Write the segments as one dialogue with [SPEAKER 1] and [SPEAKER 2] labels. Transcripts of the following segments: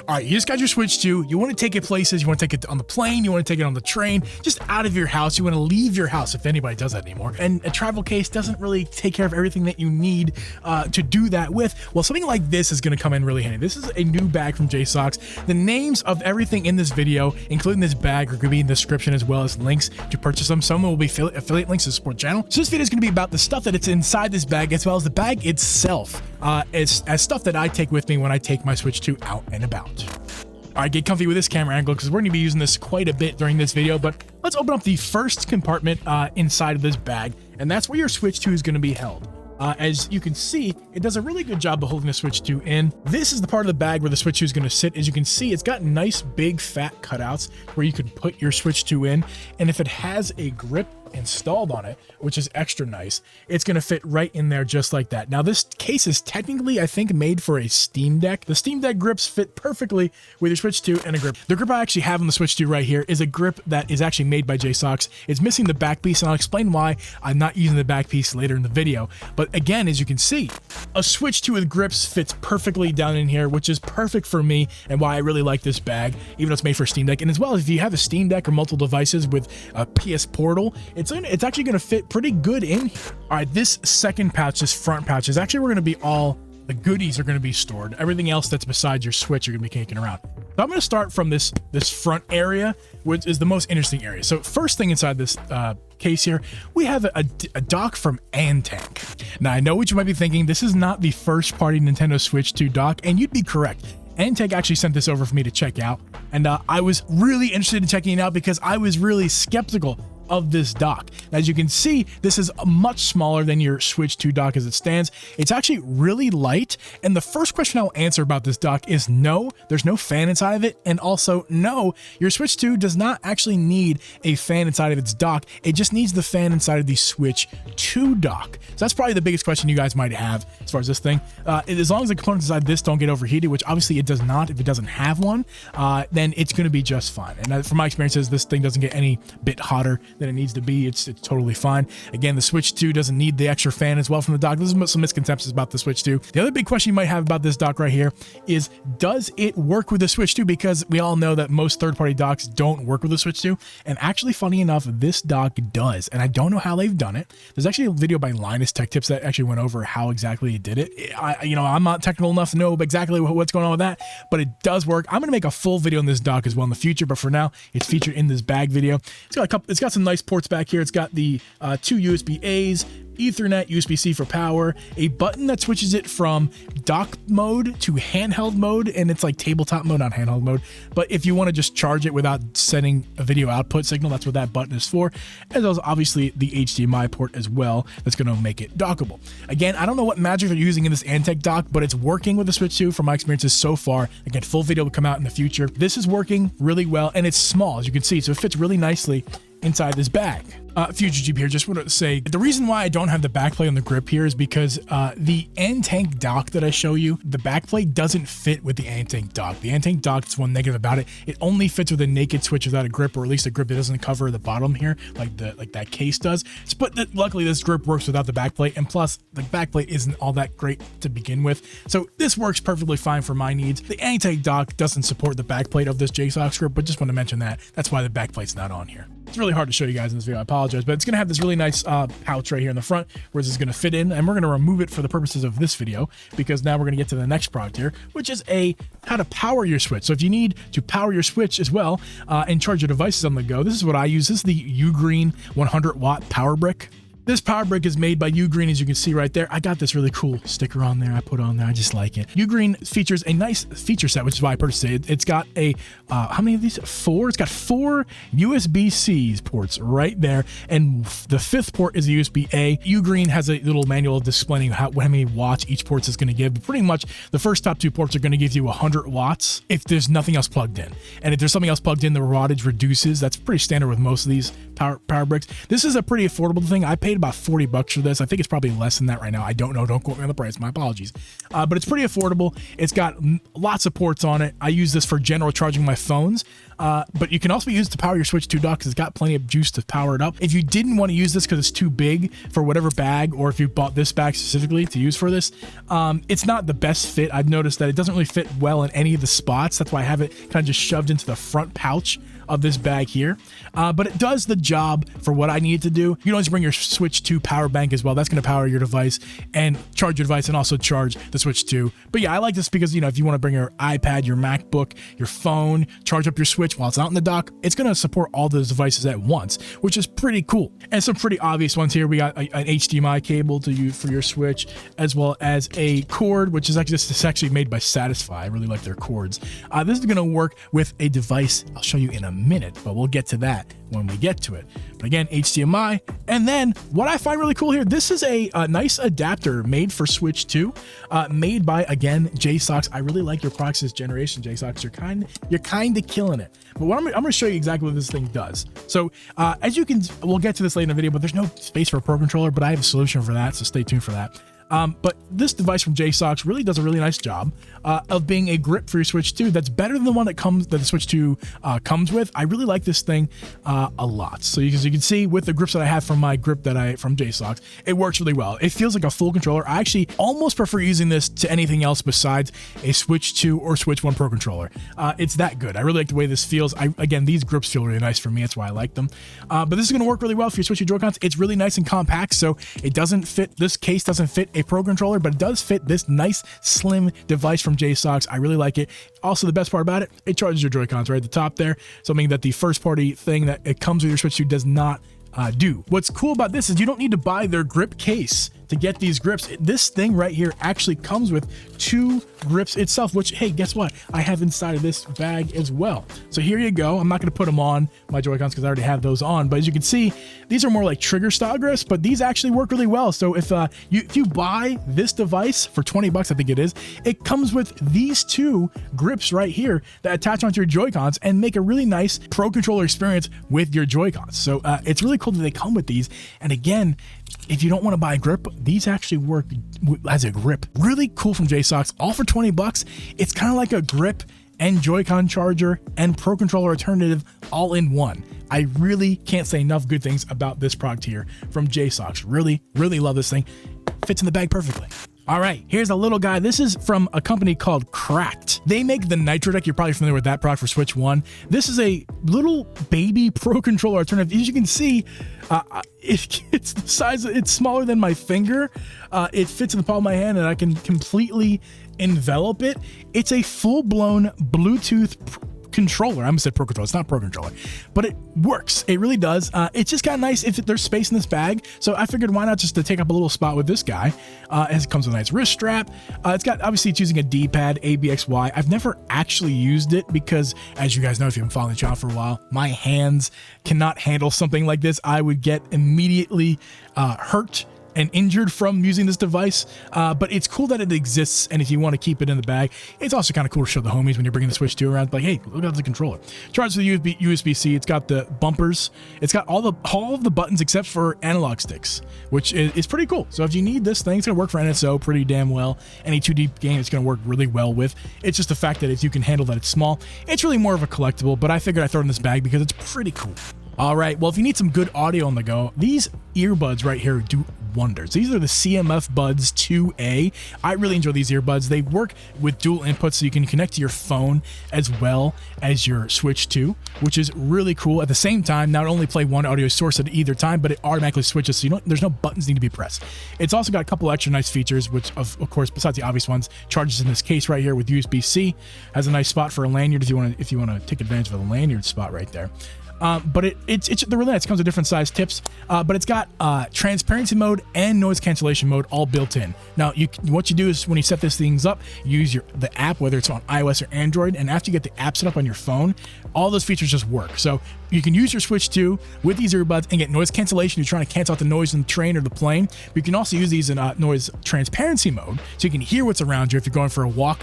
[SPEAKER 1] All right, you just got your Switch 2. You want to take it places. You want to take it on the plane. You want to take it on the train, just out of your house. You want to leave your house, if anybody does that anymore. And a travel case doesn't really take care of everything that you need to do that with. Well, something like this is going to come in really handy. This is a new bag from Jsaux. The names of everything in this video, including this bag, are going to be in the description, as well as links to purchase them. Some will be affiliate links to support the channel. So this video is going to be about the stuff that it's inside this bag, as well as the bag itself, as stuff that I take with me when I take my Switch 2 out and about. All right, get comfy with this camera angle because we're going to be using this quite a bit during this video, but let's open up the first compartment inside of this bag, and that's where your Switch 2 is going to be held. As you can see, it does a really good job of holding the Switch 2 in. This is the part of the bag where the Switch 2 is going to sit. As you can see, it's got nice big fat cutouts where you can put your Switch 2 in, and if it has a grip installed on it, which is extra nice, it's going to fit right in there just like that. Now this case is technically, I think, made for a Steam Deck. The Steam Deck grips fit perfectly with your Switch 2 and a grip. The grip I actually have on the Switch 2 right here is a grip that is actually made by Jsaux. It's missing the back piece, and I'll explain why I'm not using the back piece later in the video. But again, as you can see, a Switch 2 with grips fits perfectly down in here, which is perfect for me and why I really like this bag, even though it's made for a Steam Deck. And as well, if you have a Steam Deck or multiple devices with a PS Portal, it's actually going to fit pretty good in here. All right, this second pouch, this front pouch, is actually where we're going to be all the goodies are going to be stored. Everything else that's besides your Switch you're going to be kicking around. So I'm going to start from this front area, which is the most interesting area. So first thing inside this case here, we have a dock from Antank. Now I know what you might be thinking. This is not the first party Nintendo Switch 2 dock, and you'd be correct. Antank actually sent this over for me to check out, and I was really interested in checking it out because I was really skeptical of this dock. As you can see, this is much smaller than your Switch 2 dock as it stands. It's actually really light, and the first question I'll answer about this dock is no, there's no fan inside of it, and also no, your Switch 2 does not actually need a fan inside of its dock. It just needs the fan inside of the Switch 2 dock. So that's probably the biggest question you guys might have as far as this thing. As long as the components inside this don't get overheated, which obviously it does not if it doesn't have one, then it's going to be just fine. And from my experiences, this thing doesn't get any bit hotter than it needs to be. It's totally fine. Again, the Switch 2 doesn't need the extra fan as well from the dock. This is some misconceptions about the Switch 2. The other big question you might have about this dock right here is, does it work with the Switch 2? Because we all know that most third-party docks don't work with the Switch 2, and actually, funny enough, this dock does, and I don't know how they've done it. There's actually a video by Linus Tech Tips that actually went over how exactly it did it. I'm not technical enough to know exactly what's going on with that, but it does work. I'm going to make a full video on this dock as well in the future, but for now, it's featured in this bag video. It's got some nice ports back here. It's got the two USB-A's, Ethernet, USB-C for power, a button that switches it from dock mode to handheld mode, and it's like tabletop mode, not handheld mode. But if you want to just charge it without sending a video output signal, that's what that button is for. As well as obviously the HDMI port as well, that's going to make it dockable. Again, I don't know what magic they're using in this Antank dock, but it's working with the Switch 2 from my experiences so far. Again, full video will come out in the future. This is working really well, and it's small, as you can see, so it fits really nicely inside this bag. Future Jeep here, just want to say the reason why I don't have the backplate on the grip here is because the Antank dock that I show you, the backplate doesn't fit with the Antank dock. The Antank dock is one negative about it. It only fits with a naked Switch without a grip, or at least a grip that doesn't cover the bottom here, like that case does. But luckily this grip works without the backplate, and plus the backplate isn't all that great to begin with. So this works perfectly fine for my needs. The Antank dock doesn't support the backplate of this Jsaux grip, but just want to mention that. That's why the backplate's not on here. It's really hard to show you guys in this video, I apologize, but it's going to have this really nice pouch right here in the front where this is going to fit in, and we're going to remove it for the purposes of this video because now we're going to get to the next product here, which is how to power your Switch. So if you need to power your Switch as well and charge your devices on the go, this is what I use. This is the Ugreen 100-watt power brick. This power brick is made by Ugreen, as you can see right there. I got this really cool sticker on there. I put on there. I just like it. Ugreen features a nice feature set, which is why I purchased it. It's got how many of these? 4. It's got 4 USB-C ports right there, and the 5th port is a USB-A. Ugreen has a little manual displaying how many watts each port is going to give. But pretty much, the first top 2 ports are going to give you 100 watts if there's nothing else plugged in. And if there's something else plugged in, the wattage reduces. That's pretty standard with most of these power bricks. This is a pretty affordable thing. I paid about 40 bucks for this. I think it's probably less than that right now. I don't know. Don't quote me on the price. My apologies. But it's pretty affordable. It's got lots of ports on it. I use this for general charging my phones. But you can also use it to power your Switch 2 dock because it's got plenty of juice to power it up. If you didn't want to use this because it's too big for whatever bag, or if you bought this bag specifically to use for this, it's not the best fit. I've noticed that it doesn't really fit well in any of the spots. That's why I have it kind of just shoved into the front pouch of this bag here. But it does the job for what I need it to do. You can always bring your Switch 2 power bank as well. That's going to power your device and charge your device and also charge the Switch 2. But yeah, I like this because, you know, if you want to bring your iPad, your MacBook, your phone, charge up your Switch while it's out in the dock, it's going to support all those devices at once, which is pretty cool. And some pretty obvious ones here. We got an HDMI cable to use for your Switch, as well as a cord, which is actually, this is actually made by Satisfy. I really like their cords. This is going to work with a device I'll show you in a minute, but we'll get to that when we get to it. But again, HDMI. And then what I find really cool here, this is a nice adapter made for Switch 2, made by, again, Jsaux. I really like your products this generation, Jsaux. You're kind of killing it. But what I'm going to show you exactly what this thing does. So as you can, we'll get to this later in the video, but there's no space for a Pro Controller, but I have a solution for that, so stay tuned for that. But this device from Jsaux really does a really nice job of being a grip for your Switch 2 that's better than the one that the Switch 2 comes with. I really like this thing a lot. So as you can see with the grips that I have from my grip from Jsaux, it works really well. It feels like a full controller. I actually almost prefer using this to anything else besides a Switch 2 or Switch 1 Pro Controller. It's that good. I really like the way this feels. Again, these grips feel really nice for me. That's why I like them. But this is going to work really well for your Switch 2 Joy-Cons. It's really nice and compact, so it doesn't fit, this case doesn't fit a Pro Controller, but it does fit this nice slim device from Jsaux. I really like it. Also, the best part about it, it charges your Joy-Cons right at the top there, something that the first party thing that it comes with your Switch 2 does not do. What's cool about this is you don't need to buy their grip case to get these grips. This thing right here actually comes with 2 grips itself, which, hey, guess what? I have inside of this bag as well. So here you go. I'm not going to put them on my Joy-Cons because I already have those on, but as you can see, these are more like trigger style grips, but these actually work really well. So if you buy this device for 20 bucks, I think it is, it comes with these 2 grips right here that attach onto your Joy-Cons and make a really nice Pro Controller experience with your Joy-Cons. So it's really cool that they come with these. And again, if you don't want to buy a grip, these actually work as a grip. Really cool from Jsaux, all for 20 bucks. It's kind of like a grip and Joy-Con charger and Pro Controller alternative all in one. I really can't say enough good things about this product here from Jsaux. Really, really love this thing. Fits in the bag perfectly. All right, here's a little guy. This is from a company called Cracked. They make the Nitro Deck. You're probably familiar with that product for Switch 1. This is a little baby Pro Controller alternative. As you can see, it's the size, it's smaller than my finger. It fits in the palm of my hand and I can completely envelop it. It's a full-blown Bluetooth controller. I almost said Pro Controller. It's not Pro Controller, but it works. It really does. It's just kind of nice if there's space in this bag. So I figured why not just to take up a little spot with this guy. It comes with a nice wrist strap. Obviously it's using a D-pad, ABXY. I've never actually used it because, as you guys know, if you've been following the channel for a while, my hands cannot handle something like this. I would get immediately hurt and injured from using this device, but it's cool that it exists, and if you want to keep it in the bag, it's also kind of cool to show the homies when you're bringing the Switch 2 around, like, hey, look at the controller. Charges with USB-C, it's got the bumpers, it's got all of the buttons except for analog sticks, which is pretty cool. So if you need this thing, it's going to work for NSO pretty damn well. Any 2D game it's going to work really well with. It's just the fact that if you can handle that it's small, it's really more of a collectible, but I figured I'd throw it in this bag because it's pretty cool. All right, well, if you need some good audio on the go, these earbuds right here do wonders. These are the CMF Buds 2A. I really enjoy these earbuds. They work with dual inputs, so you can connect to your phone as well as your Switch 2, which is really cool. At the same time, not only play one audio source at either time, but it automatically switches, so there's no buttons need to be pressed. It's also got a couple extra nice features, which of course, besides the obvious ones, charges in this case right here with USB-C, has a nice spot for a lanyard if you want to take advantage of the lanyard spot right there. But they're really nice. It comes with different size tips, but it's got transparency mode and noise cancellation mode all built in. Now, what you do is when you set these things up, you use the app, whether it's on iOS or Android, and after you get the app set up on your phone, all those features just work. So you can use your Switch 2 with these earbuds and get noise cancellation. You're trying to cancel out the noise in the train or the plane. But you can also use these in noise transparency mode, so you can hear what's around you if you're going for a walk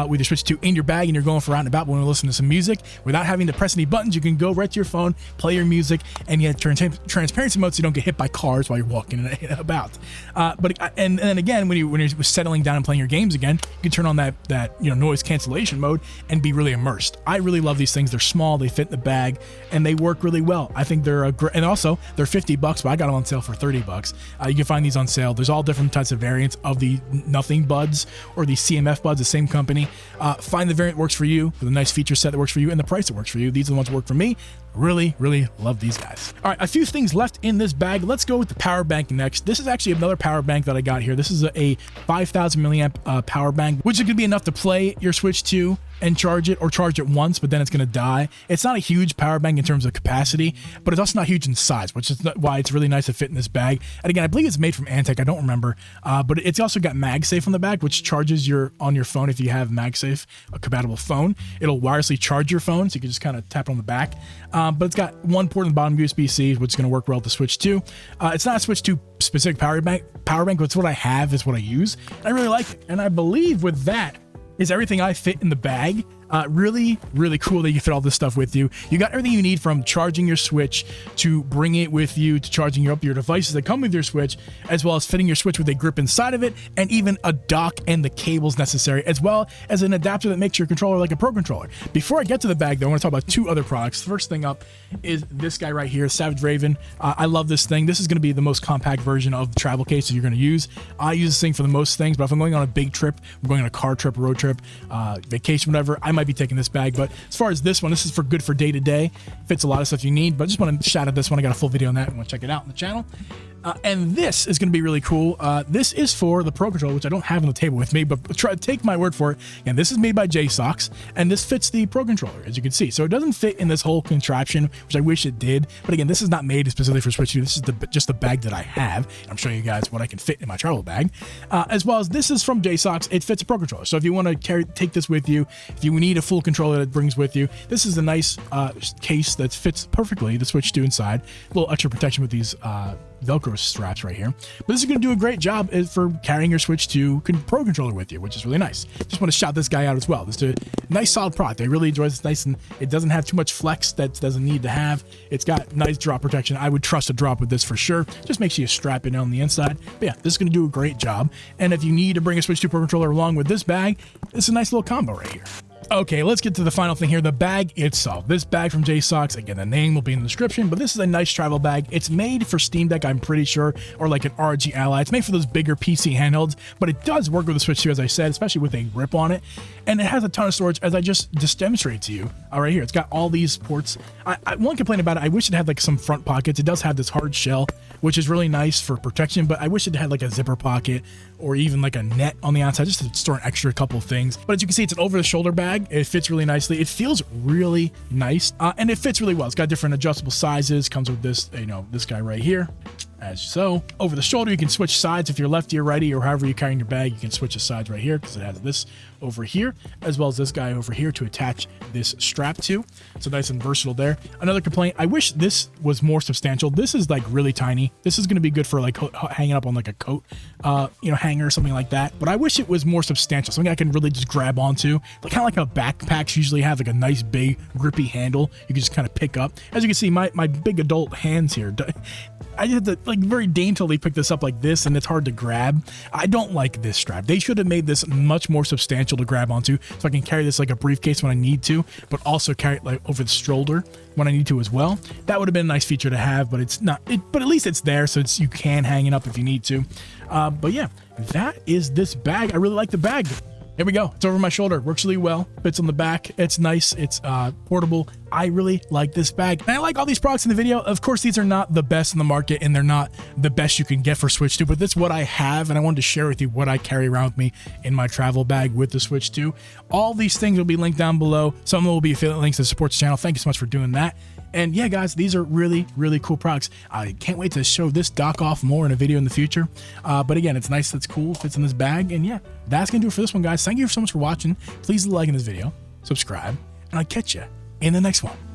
[SPEAKER 1] with your Switch 2 in your bag and you're going for out and about when you listen to some music without having to press any buttons. You can go right to your phone, play your music, and you have transparency mode so you don't get hit by cars while you're walking about. And then again, when you're settling down and playing your games again, you can turn on that noise cancellation mode and be really immersed. I really love these things. They're small, they fit in the bag, and they work really well. I think they're and also they're $50, but I got them on sale for $30. You can find these on sale. There's all different types of variants of the Nothing Buds or the CMF Buds, the same company. Find the variant that works for you, with a nice feature set that works for you, and the price that works for you. These are the ones that work for me. Really, really love these guys. All right, a few things left in this bag. Let's go with the power bank next. This is actually another power bank that I got here. This is a 5,000 milliamp power bank, which is gonna be enough to play your Switch 2 and charge it, or charge it once, but then it's going to die. It's not a huge power bank in terms of capacity, but it's also not huge in size, which is why it's really nice to fit in this bag. And again, I believe it's made from Antec. I don't remember, but it's also got MagSafe on the back, which charges on your phone. If you have MagSafe, a compatible phone, it'll wirelessly charge your phone, so you can just kind of tap it on the back. But it's got one port on the bottom, USB-C, which is going to work well with the Switch 2. It's not a Switch 2 specific power bank, but it's what I have, is what I use. I really like it, and I believe with that is everything I fit in the bag. Really, really cool that you fit all this stuff with you. You got everything you need, from charging your Switch to bring it with you to charging your devices that come with your Switch, as well as fitting your Switch with a grip inside of it, and even a dock and the cables necessary, as well as an adapter that makes your controller like a Pro Controller. Before I get to the bag, though, I want to talk about two other products. The first thing up is this guy right here, Savage Raven. I love this thing. This is going to be the most compact version of the travel case that you're going to use. I use this thing for the most things, but if I'm going on a big trip, I'm going on a car trip, road trip, vacation, whatever, I might be taking this bag. But as far as this one, this is for good for day to day. Fits a lot of stuff you need, but I just want to shout out this one. I got a full video on that and want to check it out on the channel. And this is going to be really cool. This is for the Pro Controller, which I don't have on the table with me, but take my word for it. And this is made by Jsaux, and this fits the Pro Controller, as you can see. So it doesn't fit in this whole contraption, which I wish it did. But again, this is not made specifically for Switch 2. This is just the bag that I have. I'm showing you guys what I can fit in my travel bag. As well as this is from Jsaux. It fits a Pro Controller. So if you want to take this with you, if you need a full controller that brings with you, this is a nice case that fits perfectly the Switch 2 inside. A little extra protection with these Velcro straps right here, but this is going to do a great job for carrying your Switch 2 Pro Controller with you, which is really nice. Just want to shout this guy out as well. This is a nice solid product. I really enjoy this. Nice, and it doesn't have too much flex that doesn't need to have. It's got nice drop protection. I would trust a drop with this for sure. Just makes you strap it on the inside. But yeah, this is going to do a great job. And if you need to bring a Switch 2 Pro Controller along with this bag, it's a nice little combo right here. Okay, let's get to the final thing here, the bag itself. This bag from Jsaux, again, the name will be in the description, but this is a nice travel bag. It's made for Steam Deck, I'm pretty sure, or like an ROG Ally. It's made for those bigger PC handhelds, but it does work with the Switch 2, as I said, especially with a grip on it. And it has a ton of storage, as I just demonstrated to you right here. It's got all these ports. One complaint about it, I wish it had like some front pockets. It does have this hard shell, which is really nice for protection, but I wish it had like a zipper pocket or even like a net on the outside just to store an extra couple things. But as you can see, it's an over-the-shoulder bag. It fits really nicely. It feels really nice, and it fits really well. It's got different adjustable sizes. Comes with this, this guy right here, as so. Over the shoulder, you can switch sides if you're lefty or righty, or however you're carrying your bag. You can switch the sides right here because it has this over here, as well as this guy over here to attach this strap to. So nice and versatile there. Another complaint, I wish this was more substantial. This is like really tiny. This is going to be good for like hanging up on like a coat, hanger or something like that. But I wish it was more substantial, something I can really just grab onto, like kind of like a backpacks usually have, like a nice big grippy handle you can just kind of pick up. As you can see, my big adult hands here, I had to like very daintily pick this up like this, and it's hard to grab. I don't like this strap. They should have made this much more substantial to grab onto, so I can carry this like a briefcase when I need to, but also carry it like over the shoulder when I need to as well. That would have been a nice feature to have, but it's not. But at least it's there, so you can hang it up if you need to. But yeah, that is this bag. I really like the bag. Here we go. It's over my shoulder. Works really well. Fits on the back. It's nice. It's portable. I really like this bag. And I like all these products in the video. Of course, these are not the best in the market, and they're not the best you can get for Switch 2, but that's what I have, and I wanted to share with you what I carry around with me in my travel bag with the Switch 2. All these things will be linked down below. Some of them will be affiliate links that support the channel. Thank you so much for doing that. And yeah, guys, these are really, really cool products. I can't wait to show this dock off more in a video in the future. But again, it's nice, it's cool, fits in this bag. And yeah, that's going to do it for this one, guys. Thank you so much for watching. Please like in this video, subscribe, and I'll catch you in the next one.